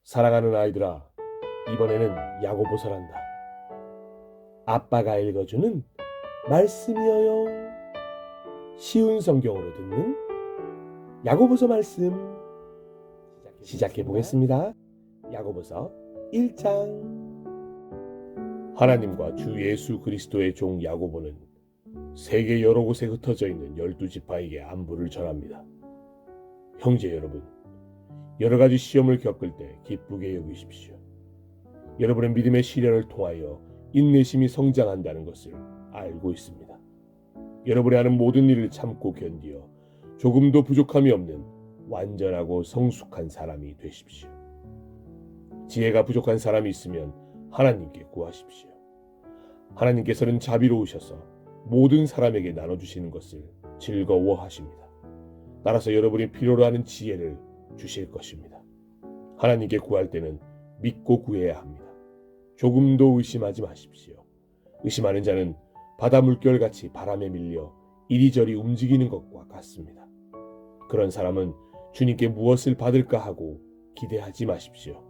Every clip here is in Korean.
사랑하는 아이들아, 이번에는 야고보서란다. 아빠가 읽어주는 말씀이여요. 쉬운 성경으로 듣는 야고보서 말씀 시작해 보겠습니다. 야고보서 1장. 하나님과 주 예수 그리스도의 종 야고보는 세계 여러 곳에 흩어져 있는 12지파에게 안부를 전합니다. 형제 여러분, 여러 가지 시험을 겪을 때 기쁘게 여기십시오. 여러분의 믿음의 시련을 통하여 인내심이 성장한다는 것을 알고 있습니다. 여러분이 하는 모든 일을 참고 견디어 조금도 부족함이 없는 완전하고 성숙한 사람이 되십시오. 지혜가 부족한 사람이 있으면 하나님께 구하십시오. 하나님께서는 자비로우셔서 모든 사람에게 나눠주시는 것을 즐거워하십니다. 따라서 여러분이 필요로 하는 지혜를 주실 것입니다. 하나님께 구할 때는 믿고 구해야 합니다. 조금도 의심하지 마십시오. 의심하는 자는 바다 물결같이 바람에 밀려 이리저리 움직이는 것과 같습니다. 그런 사람은 주님께 무엇을 받을까 하고 기대하지 마십시오.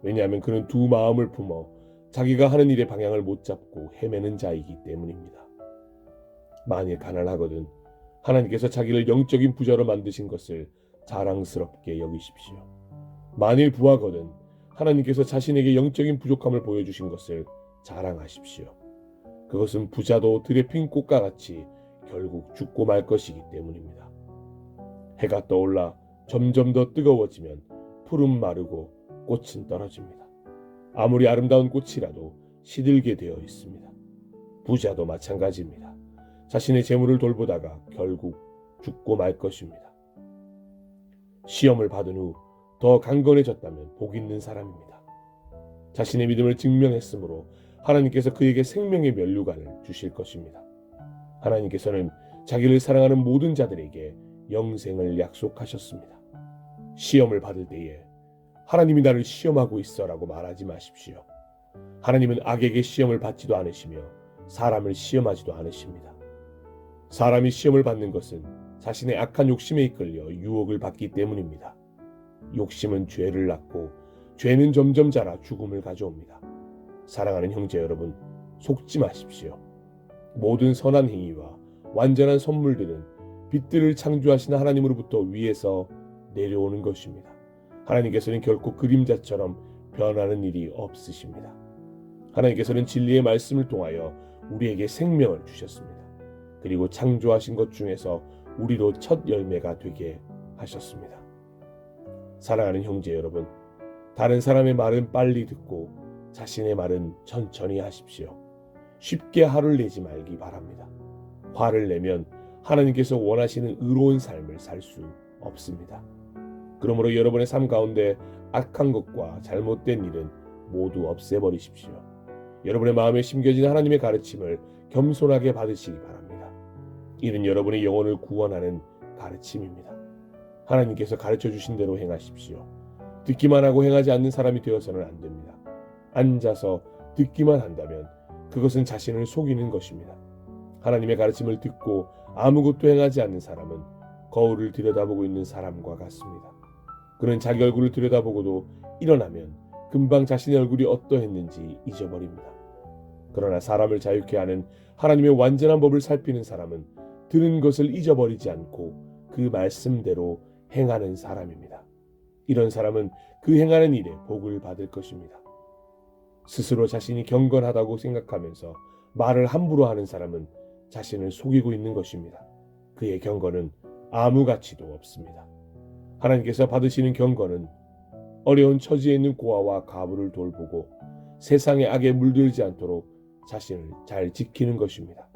왜냐하면 그는 두 마음을 품어 자기가 하는 일의 방향을 못 잡고 헤매는 자이기 때문입니다. 만일 가난하거든 하나님께서 자기를 영적인 부자로 만드신 것을 자랑스럽게 여기십시오. 만일 부하거든 하나님께서 자신에게 영적인 부족함을 보여주신 것을 자랑하십시오. 그것은 부자도 들에 핀 꽃과 같이 결국 죽고 말 것이기 때문입니다. 해가 떠올라 점점 더 뜨거워지면 풀은 마르고 꽃은 떨어집니다. 아무리 아름다운 꽃이라도 시들게 되어 있습니다. 부자도 마찬가지입니다. 자신의 재물을 돌보다가 결국 죽고 말 것입니다. 시험을 받은 후 더 강건해졌다면 복 있는 사람입니다. 자신의 믿음을 증명했으므로 하나님께서 그에게 생명의 면류관을 주실 것입니다. 하나님께서는 자기를 사랑하는 모든 자들에게 영생을 약속하셨습니다. 시험을 받을 때에 하나님이 나를 시험하고 있어라고 말하지 마십시오. 하나님은 악에게 시험을 받지도 않으시며 사람을 시험하지도 않으십니다. 사람이 시험을 받는 것은 자신의 악한 욕심에 이끌려 유혹을 받기 때문입니다. 욕심은 죄를 낳고 죄는 점점 자라 죽음을 가져옵니다. 사랑하는 형제 여러분, 속지 마십시오. 모든 선한 행위와 완전한 선물들은 빛들을 창조하신 하나님으로부터 위에서 내려오는 것입니다. 하나님께서는 결코 그림자처럼 변하는 일이 없으십니다. 하나님께서는 진리의 말씀을 통하여 우리에게 생명을 주셨습니다. 그리고 창조하신 것 중에서 우리로 첫 열매가 되게 하셨습니다. 사랑하는 형제 여러분, 다른 사람의 말은 빨리 듣고 자신의 말은 천천히 하십시오. 쉽게 화를 내지 말기 바랍니다. 화를 내면 하나님께서 원하시는 의로운 삶을 살 수 없습니다. 그러므로 여러분의 삶 가운데 악한 것과 잘못된 일은 모두 없애버리십시오. 여러분의 마음에 심겨진 하나님의 가르침을 겸손하게 받으시기 바랍니다. 이는 여러분의 영혼을 구원하는 가르침입니다. 하나님께서 가르쳐 주신 대로 행하십시오. 듣기만 하고 행하지 않는 사람이 되어서는 안 됩니다. 앉아서 듣기만 한다면 그것은 자신을 속이는 것입니다. 하나님의 가르침을 듣고 아무것도 행하지 않는 사람은 거울을 들여다보고 있는 사람과 같습니다. 그는 자기 얼굴을 들여다보고도 일어나면 금방 자신의 얼굴이 어떠했는지 잊어버립니다. 그러나 사람을 자유케 하는 하나님의 완전한 법을 살피는 사람은 들은 것을 잊어버리지 않고 그 말씀대로 행하는 사람입니다. 이런 사람은 그 행하는 일에 복을 받을 것입니다. 스스로 자신이 경건하다고 생각하면서 말을 함부로 하는 사람은 자신을 속이고 있는 것입니다. 그의 경건은 아무 가치도 없습니다. 하나님께서 받으시는 경건은 어려운 처지에 있는 고아와 과부를 돌보고 세상의 악에 물들지 않도록 자신을 잘 지키는 것입니다.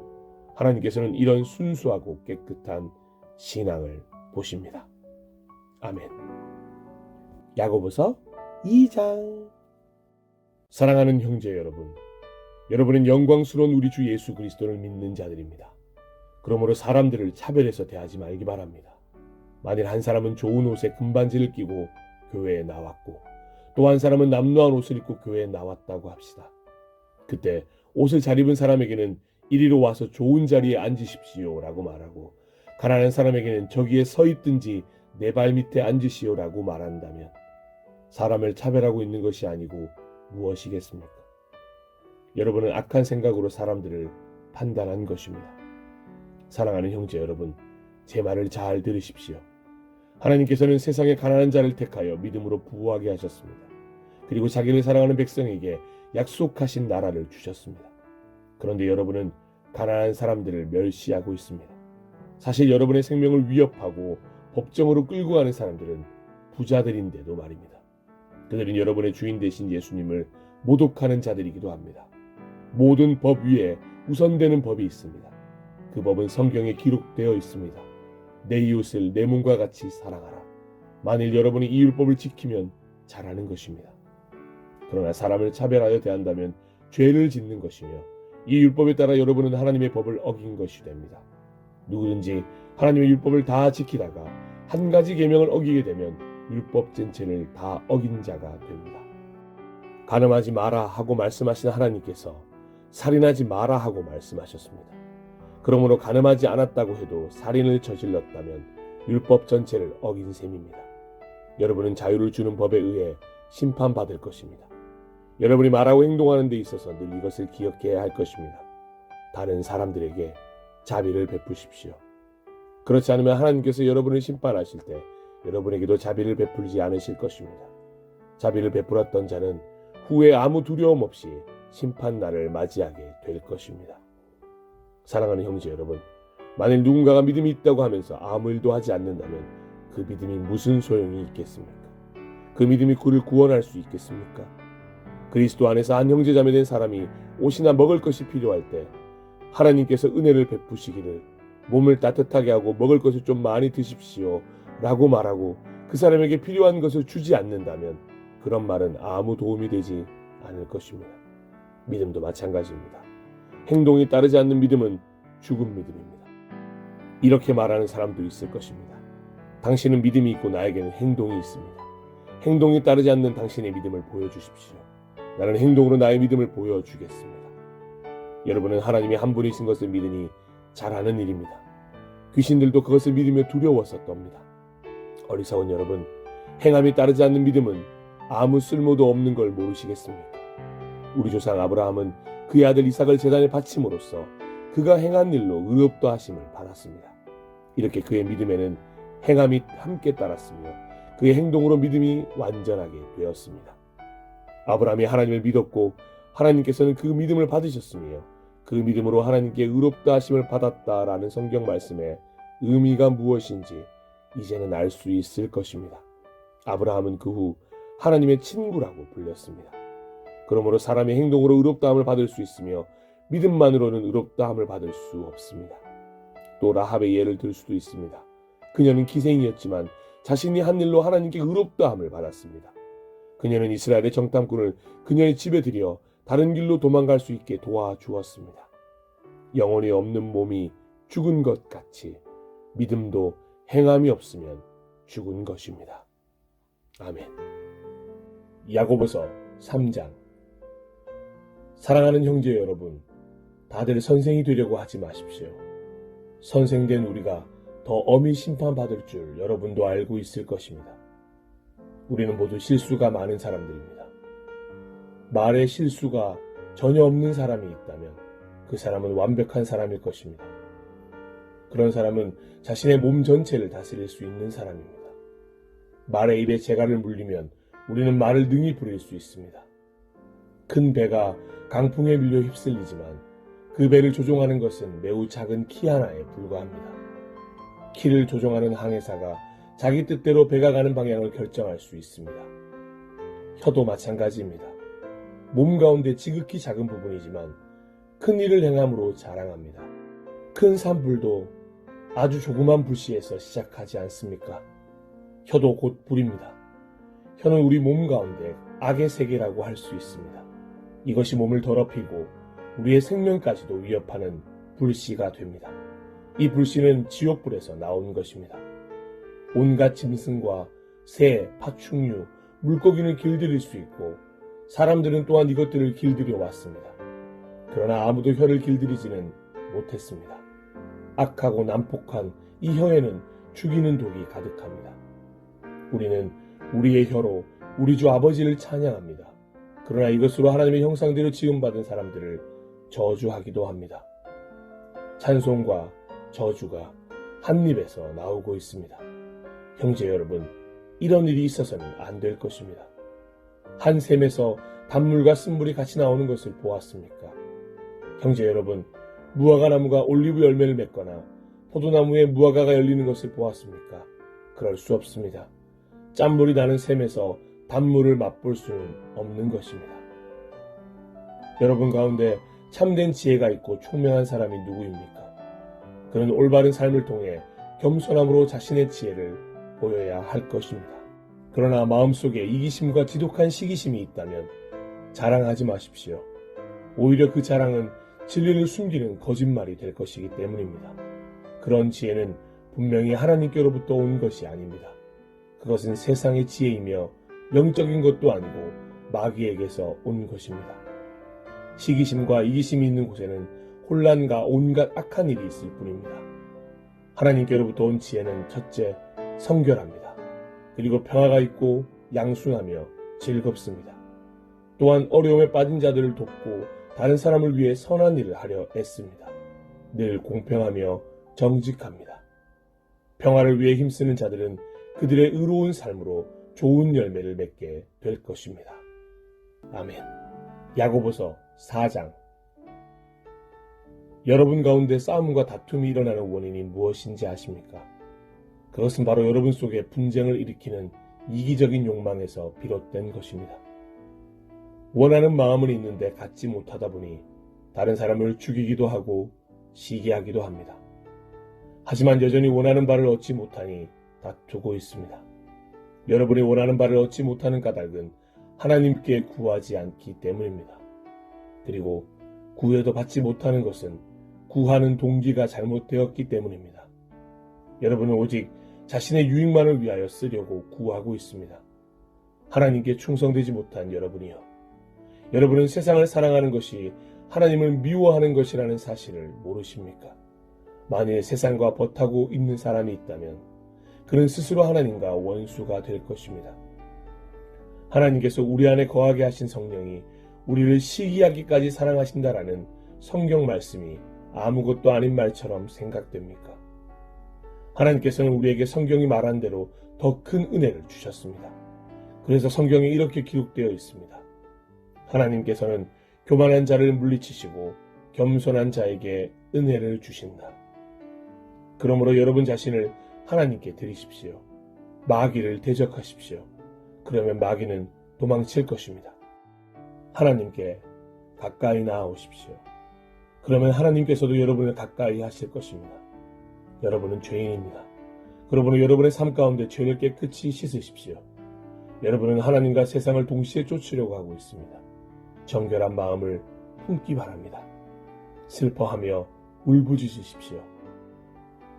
하나님께서는 이런 순수하고 깨끗한 신앙을 보십니다. 아멘. 야고보서 2장. 사랑하는 형제 여러분, 여러분은 영광스러운 우리 주 예수 그리스도를 믿는 자들입니다. 그러므로 사람들을 차별해서 대하지 말기 바랍니다. 만일 한 사람은 좋은 옷에 금반지를 끼고 교회에 나왔고 또 한 사람은 남루한 옷을 입고 교회에 나왔다고 합시다. 그때 옷을 잘 입은 사람에게는 이리로 와서 좋은 자리에 앉으십시오 라고 말하고, 가난한 사람에게는 저기에 서 있든지 내 발 밑에 앉으시오라고 말한다면 사람을 차별하고 있는 것이 아니고 무엇이겠습니까? 여러분은 악한 생각으로 사람들을 판단한 것입니다. 사랑하는 형제 여러분, 제 말을 잘 들으십시오. 하나님께서는 세상의 가난한 자를 택하여 믿음으로 부유하게 하셨습니다. 그리고 자기를 사랑하는 백성에게 약속하신 나라를 주셨습니다. 그런데 여러분은 가난한 사람들을 멸시하고 있습니다. 사실 여러분의 생명을 위협하고 법정으로 끌고 가는 사람들은 부자들인데도 말입니다. 그들은 여러분의 주인 되신 예수님을 모독하는 자들이기도 합니다. 모든 법 위에 우선되는 법이 있습니다. 그 법은 성경에 기록되어 있습니다. 내 이웃을 내 몸과 같이 사랑하라. 만일 여러분이 이 율법을 지키면 잘하는 것입니다. 그러나 사람을 차별하여 대한다면 죄를 짓는 것이며 이 율법에 따라 여러분은 하나님의 법을 어긴 것이 됩니다. 누구든지 하나님의 율법을 다 지키다가 한 가지 계명을 어기게 되면 율법 전체를 다 어긴 자가 됩니다. 간음하지 마라 하고 말씀하신 하나님께서 살인하지 마라 하고 말씀하셨습니다. 그러므로 간음하지 않았다고 해도 살인을 저질렀다면 율법 전체를 어긴 셈입니다. 여러분은 자유를 주는 법에 의해 심판받을 것입니다. 여러분이 말하고 행동하는 데 있어서 늘 이것을 기억해야 할 것입니다. 다른 사람들에게 자비를 베푸십시오. 그렇지 않으면 하나님께서 여러분을 심판하실 때 여러분에게도 자비를 베풀지 않으실 것입니다. 자비를 베풀었던 자는 후에 아무 두려움 없이 심판날을 맞이하게 될 것입니다. 사랑하는 형제 여러분, 만일 누군가가 믿음이 있다고 하면서 아무 일도 하지 않는다면 그 믿음이 무슨 소용이 있겠습니까? 그 믿음이 그를 구원할 수 있겠습니까? 그리스도 안에서 한 형제자매 된 사람이 옷이나 먹을 것이 필요할 때 하나님께서 은혜를 베푸시기를 몸을 따뜻하게 하고 먹을 것을 좀 많이 드십시오 라고 말하고 그 사람에게 필요한 것을 주지 않는다면 그런 말은 아무 도움이 되지 않을 것입니다. 믿음도 마찬가지입니다. 행동이 따르지 않는 믿음은 죽은 믿음입니다. 이렇게 말하는 사람도 있을 것입니다. 당신은 믿음이 있고 나에게는 행동이 있습니다. 행동이 따르지 않는 당신의 믿음을 보여주십시오. 나는 행동으로 나의 믿음을 보여주겠습니다. 여러분은 하나님이 한 분이신 것을 믿으니 잘하는 일입니다. 귀신들도 그것을 믿으며 두려워서 떱니다. 어리석은 여러분, 행함이 따르지 않는 믿음은 아무 쓸모도 없는 걸 모르시겠습니까? 우리 조상 아브라함은 그의 아들 이삭을 제단에 바침으로써 그가 행한 일로 의롭다 하심을 받았습니다. 이렇게 그의 믿음에는 행함이 함께 따랐으며 그의 행동으로 믿음이 완전하게 되었습니다. 아브라함이 하나님을 믿었고 하나님께서는 그 믿음을 받으셨으며 그 믿음으로 하나님께 의롭다 하심을 받았다라는 성경 말씀의 의미가 무엇인지 이제는 알 수 있을 것입니다. 아브라함은 그 후 하나님의 친구라고 불렸습니다. 그러므로 사람의 행동으로 의롭다함을 받을 수 있으며 믿음만으로는 의롭다함을 받을 수 없습니다. 또 라합의 예를 들 수도 있습니다. 그녀는 기생이었지만 자신이 한 일로 하나님께 의롭다함을 받았습니다. 그녀는 이스라엘의 정탐꾼을 그녀의 집에 들여 다른 길로 도망갈 수 있게 도와주었습니다. 영혼이 없는 몸이 죽은 것 같이 믿음도 행함이 없으면 죽은 것입니다. 아멘. 야고보서 3장. 사랑하는 형제 여러분, 다들 선생이 되려고 하지 마십시오. 선생된 우리가 더 엄히 심판받을 줄 여러분도 알고 있을 것입니다. 우리는 모두 실수가 많은 사람들입니다. 말에 실수가 전혀 없는 사람이 있다면 그 사람은 완벽한 사람일 것입니다. 그런 사람은 자신의 몸 전체를 다스릴 수 있는 사람입니다. 말의 입에 재갈을 물리면 우리는 말을 능히 부릴 수 있습니다. 큰 배가 강풍에 밀려 휩쓸리지만 그 배를 조종하는 것은 매우 작은 키 하나에 불과합니다. 키를 조종하는 항해사가 자기 뜻대로 배가 가는 방향을 결정할 수 있습니다. 혀도 마찬가지입니다. 몸 가운데 지극히 작은 부분이지만 큰 일을 행함으로 자랑합니다. 큰 산불도 아주 조그만 불씨에서 시작하지 않습니까? 혀도 곧 불입니다. 혀는 우리 몸 가운데 악의 세계라고 할 수 있습니다. 이것이 몸을 더럽히고 우리의 생명까지도 위협하는 불씨가 됩니다. 이 불씨는 지옥불에서 나온 것입니다. 온갖 짐승과 새, 파충류, 물고기는 길들일 수 있고 사람들은 또한 이것들을 길들여 왔습니다. 그러나 아무도 혀를 길들이지는 못했습니다. 악하고 난폭한 이 혀에는 죽이는 독이 가득합니다. 우리는 우리의 혀로 우리 주 아버지를 찬양합니다. 그러나 이것으로 하나님의 형상대로 지음받은 사람들을 저주하기도 합니다. 찬송과 저주가 한 입에서 나오고 있습니다. 형제 여러분, 이런 일이 있어서는 안 될 것입니다. 한 샘에서 단물과 쓴물이 같이 나오는 것을 보았습니까? 형제 여러분, 무화과 나무가 올리브 열매를 맺거나 포도나무에 무화과가 열리는 것을 보았습니까? 그럴 수 없습니다. 짠물이 나는 샘에서 단물을 맛볼 수는 없는 것입니다. 여러분 가운데 참된 지혜가 있고 총명한 사람이 누구입니까? 그는 올바른 삶을 통해 겸손함으로 자신의 지혜를 보여야 할 것입니다. 그러나 마음속에 이기심과 지독한 시기심이 있다면 자랑하지 마십시오. 오히려 그 자랑은 진리를 숨기는 거짓말이 될 것이기 때문입니다. 그런 지혜는 분명히 하나님께로부터 온 것이 아닙니다. 그것은 세상의 지혜이며 영적인 것도 아니고 마귀에게서 온 것입니다. 시기심과 이기심이 있는 곳에는 혼란과 온갖 악한 일이 있을 뿐입니다. 하나님께로부터 온 지혜는 첫째, 성결합니다. 그리고 평화가 있고 양순하며 즐겁습니다. 또한 어려움에 빠진 자들을 돕고 다른 사람을 위해 선한 일을 하려 애씁니다. 늘 공평하며 정직합니다. 평화를 위해 힘쓰는 자들은 그들의 의로운 삶으로 좋은 열매를 맺게 될 것입니다. 아멘. 야고보서 4장. 여러분 가운데 싸움과 다툼이 일어나는 원인이 무엇인지 아십니까? 그것은 바로 여러분 속에 분쟁을 일으키는 이기적인 욕망에서 비롯된 것입니다. 원하는 마음은 있는데 갖지 못하다 보니 다른 사람을 죽이기도 하고 시기하기도 합니다. 하지만 여전히 원하는 바를 얻지 못하니 다투고 있습니다. 여러분이 원하는 바를 얻지 못하는 까닭은 하나님께 구하지 않기 때문입니다. 그리고 구해도 받지 못하는 것은 구하는 동기가 잘못되었기 때문입니다. 여러분은 오직 자신의 유익만을 위하여 쓰려고 구하고 있습니다. 하나님께 충성되지 못한 여러분이요. 여러분은 세상을 사랑하는 것이 하나님을 미워하는 것이라는 사실을 모르십니까? 만일 세상과 버타고 있는 사람이 있다면 그는 스스로 하나님과 원수가 될 것입니다. 하나님께서 우리 안에 거하게 하신 성령이 우리를 시기하기까지 사랑하신다라는 성경 말씀이 아무것도 아닌 말처럼 생각됩니까? 하나님께서는 우리에게 성경이 말한 대로 더 큰 은혜를 주셨습니다. 그래서 성경에 이렇게 기록되어 있습니다. 하나님께서는 교만한 자를 물리치시고 겸손한 자에게 은혜를 주신다. 그러므로 여러분 자신을 하나님께 드리십시오. 마귀를 대적하십시오. 그러면 마귀는 도망칠 것입니다. 하나님께 가까이 나아오십시오. 그러면 하나님께서도 여러분을 가까이 하실 것입니다. 여러분은 죄인입니다. 그러므로 여러분의 삶 가운데 죄를 깨끗이 씻으십시오. 여러분은 하나님과 세상을 동시에 쫓으려고 하고 있습니다. 정결한 마음을 품기 바랍니다. 슬퍼하며 울부짖으십시오.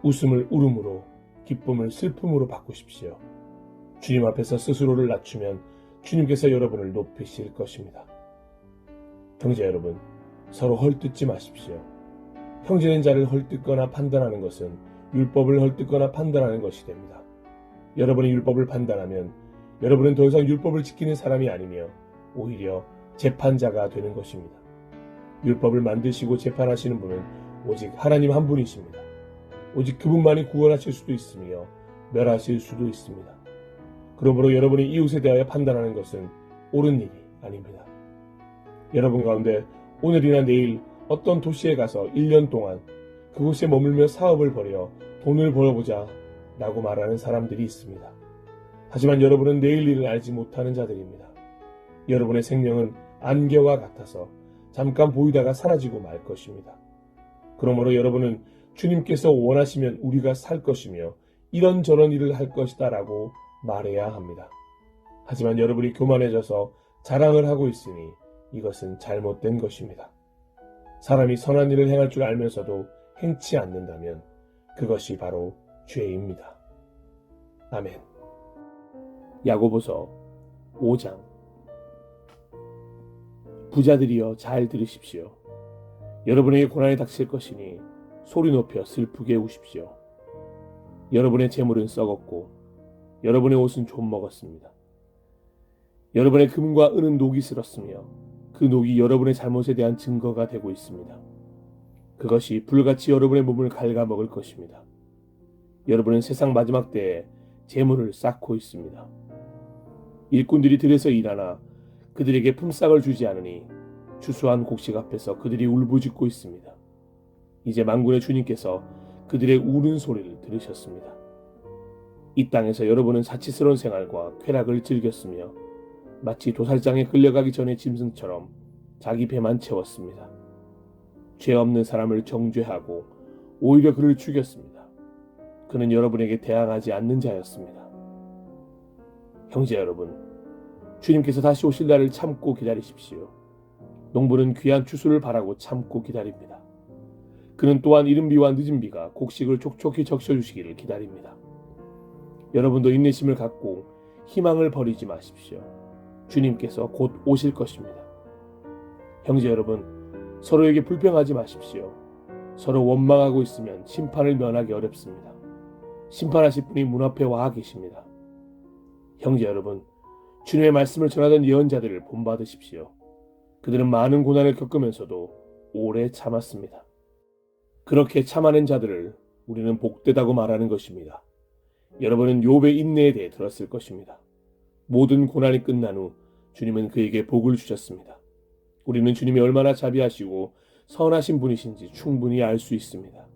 웃음을 울음으로, 기쁨을 슬픔으로 바꾸십시오. 주님 앞에서 스스로를 낮추면 주님께서 여러분을 높이실 것입니다. 형제 여러분, 서로 헐뜯지 마십시오. 형제된 자를 헐뜯거나 판단하는 것은 율법을 헐뜯거나 판단하는 것이 됩니다. 여러분이 율법을 판단하면 여러분은 더 이상 율법을 지키는 사람이 아니며 오히려 재판자가 되는 것입니다. 율법을 만드시고 재판하시는 분은 오직 하나님 한 분이십니다. 오직 그분만이 구원하실 수도 있으며 멸하실 수도 있습니다. 그러므로 여러분이 이웃에 대하여 판단하는 것은 옳은 일이 아닙니다. 여러분 가운데 오늘이나 내일 어떤 도시에 가서 1년 동안 그곳에 머물며 사업을 벌여 돈을 벌어보자 라고 말하는 사람들이 있습니다. 하지만 여러분은 내일 일을 알지 못하는 자들입니다. 여러분의 생명은 안개와 같아서 잠깐 보이다가 사라지고 말 것입니다. 그러므로 여러분은 주님께서 원하시면 우리가 살 것이며 이런저런 일을 할 것이다 라고 말해야 합니다. 하지만 여러분이 교만해져서 자랑을 하고 있으니 이것은 잘못된 것입니다. 사람이 선한 일을 행할 줄 알면서도 행치 않는다면 그것이 바로 죄입니다. 아멘. 야고보서 5장. 부자들이여 잘 들으십시오. 여러분에게 고난이 닥칠 것이니 소리 높여 슬프게 우십시오. 여러분의 재물은 썩었고 여러분의 옷은 좀 먹었습니다. 여러분의 금과 은은 녹이 슬었으며 그 녹이 여러분의 잘못에 대한 증거가 되고 있습니다. 그것이 불같이 여러분의 몸을 갉아먹을 것입니다. 여러분은 세상 마지막 때에 재물을 쌓고 있습니다. 일꾼들이 들에서 일하나 그들에게 품삯을 주지 않으니 추수한 곡식 앞에서 그들이 울부짖고 있습니다. 이제 만군의 주님께서 그들의 우는 소리를 들으셨습니다. 이 땅에서 여러분은 사치스러운 생활과 쾌락을 즐겼으며 마치 도살장에 끌려가기 전의 짐승처럼 자기 배만 채웠습니다. 죄 없는 사람을 정죄하고 오히려 그를 죽였습니다. 그는 여러분에게 대항하지 않는 자였습니다. 형제 여러분, 주님께서 다시 오실 날을 참고 기다리십시오. 농부는 귀한 추수를 바라고 참고 기다립니다. 그는 또한 이른 비와 늦은 비가 곡식을 촉촉히 적셔주시기를 기다립니다. 여러분도 인내심을 갖고 희망을 버리지 마십시오. 주님께서 곧 오실 것입니다. 형제 여러분, 서로에게 불평하지 마십시오. 서로 원망하고 있으면 심판을 면하기 어렵습니다. 심판하실 분이 문 앞에 와 계십니다. 형제 여러분, 주님의 말씀을 전하던 예언자들을 본받으십시오. 그들은 많은 고난을 겪으면서도 오래 참았습니다. 그렇게 참아낸 자들을 우리는 복되다고 말하는 것입니다. 여러분은 욥의 인내에 대해 들었을 것입니다. 모든 고난이 끝난 후 주님은 그에게 복을 주셨습니다. 우리는 주님이 얼마나 자비하시고 선하신 분이신지 충분히 알 수 있습니다.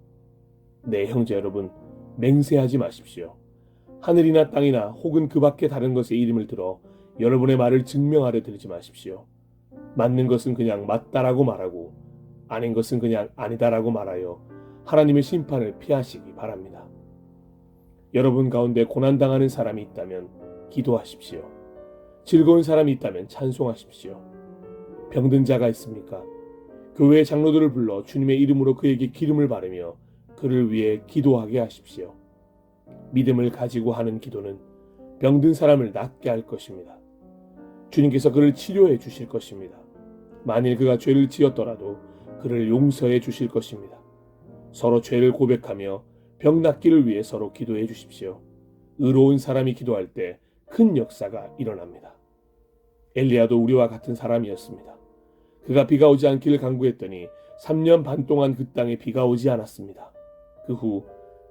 네, 형제 여러분, 맹세하지 마십시오. 하늘이나 땅이나 혹은 그 밖에 다른 것의 이름을 들어 여러분의 말을 증명하려 들지 마십시오. 맞는 것은 그냥 맞다라고 말하고 아닌 것은 그냥 아니다라고 말하여 하나님의 심판을 피하시기 바랍니다. 여러분 가운데 고난당하는 사람이 있다면 기도하십시오. 즐거운 사람이 있다면 찬송하십시오. 병든 자가 있습니까? 교회의 장로들을 불러 주님의 이름으로 그에게 기름을 바르며 그를 위해 기도하게 하십시오. 믿음을 가지고 하는 기도는 병든 사람을 낫게 할 것입니다. 주님께서 그를 치료해 주실 것입니다. 만일 그가 죄를 지었더라도 그를 용서해 주실 것입니다. 서로 죄를 고백하며 병 낫기를 위해 서로 기도해 주십시오. 의로운 사람이 기도할 때 큰 역사가 일어납니다. 엘리야도 우리와 같은 사람이었습니다. 그가 비가 오지 않기를 간구했더니 3년 반 동안 그 땅에 비가 오지 않았습니다. 그 후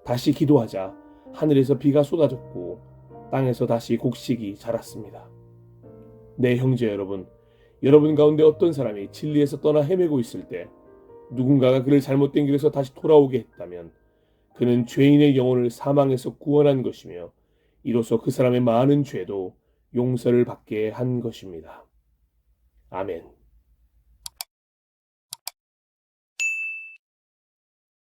다시 기도하자 하늘에서 비가 쏟아졌고 땅에서 다시 곡식이 자랐습니다. 네, 형제 여러분, 여러분 가운데 어떤 사람이 진리에서 떠나 헤매고 있을 때 누군가가 그를 잘못된 길에서 다시 돌아오게 했다면 그는 죄인의 영혼을 사망에서 구원한 것이며 이로써 그 사람의 많은 죄도 용서를 받게 한 것입니다. 아멘.